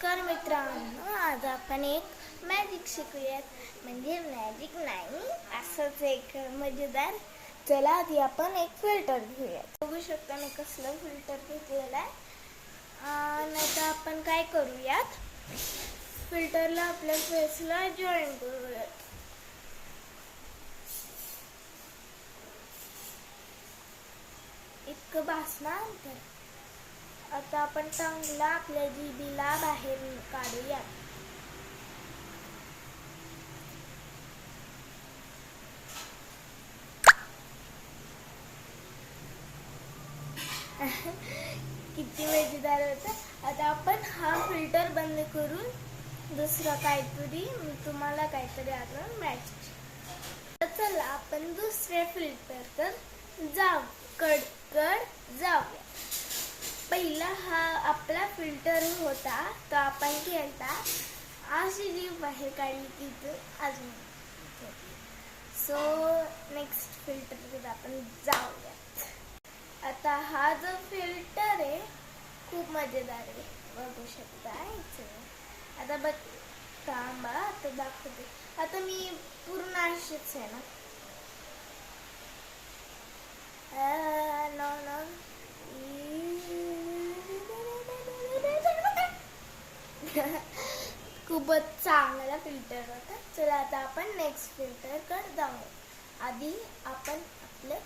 नमस्कार मित्रांनो, आज आपण एक मॅजिक शिकूयात. म्हणजे मॅजिक नाही, असंच एक मजेदार. चला आधी आपण एक फिल्टर घेऊयात. बघू शकता मी कसलं फिल्टर घेतलेलं आहे. नाही तर आपण काय करूयात, फिल्टरला आपल्या फेसला जॉईन करूयात. इतकं भासणार तर आता आपण टंगला आपल्या जीबीला बाहेर काढूया. किती मजेदार होतं. आता आपण हा फिल्टर बंद करून दुसरा काहीतरी तुम्हाला काहीतरी अजून मॅच. चला आपण दुसऱ्या फिल्टर कडे जाऊया. पहिला हा आपला फिल्टर होता, तो आपण केला अशी जी बाहेर काढली तिथं अजून. सो नेक्स्ट फिल्टर आपण जाऊयात. आता हा जो फिल्टर आहे खूप मजेदार आहे, बघू शकता. आता बघ, थांबा आता दाखवते. आता मी पूर्ण अशीच आहे ना. खूपच चांगला फिल्टर होता. चला आता आपण नेक्स्ट फिल्टर कडे जाऊ. आधी आपण आपलं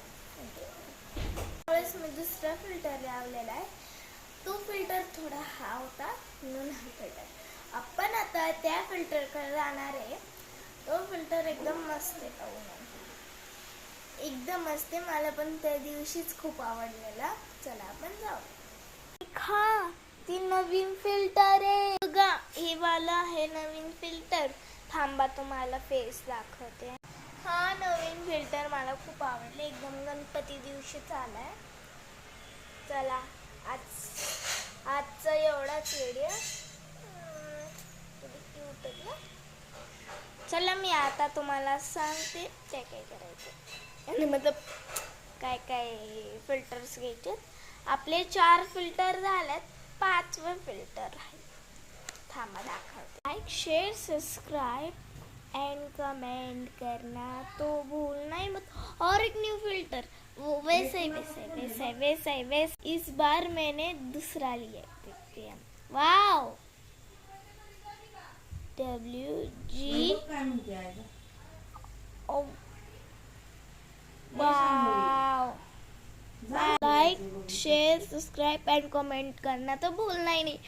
मी दुसरा फिल्टर लावलेला आहे. तो फिल्टर थोडा हा होता म्हणून हा फिल्टर. आपण आता त्या फिल्टर कडे जाणार आहे. तो फिल्टर एकदम मस्त आहे, एकदम मस्त आहे. मला पण त्या दिवशीच खूप आवडलेला. चला आपण जाऊ. हा ती नवीन फिल्टर आहे बघा, हे वाला आहे नवीन फिल्टर. थांबा तुम्हाला फेस दाखवते. हा नवीन फिल्टर मला खूप आवडले, एकदम गणपती दिवशीच आलाय. चला आजचा एवढाच व्हिडिओ. चला मी आता तुम्हाला सांगते काय काय करायचं आणि मतलब काय काय फिल्टर्स घ्यायचे. आपले 4 फिल्टर झालेत, 5वं फिल्टर आहे. थांबा दाखवते. Like share subscribe end comment करना तो भूलना ही मत. और एक न्यू फिल्टर वो वैसे इस बार मैंने दूसरा लिया. देखते हैं. Wow WG wow. Like share subscribe end comment करना तो भूलना ही नहीं.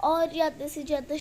और ज़्यादा से ज़्यादा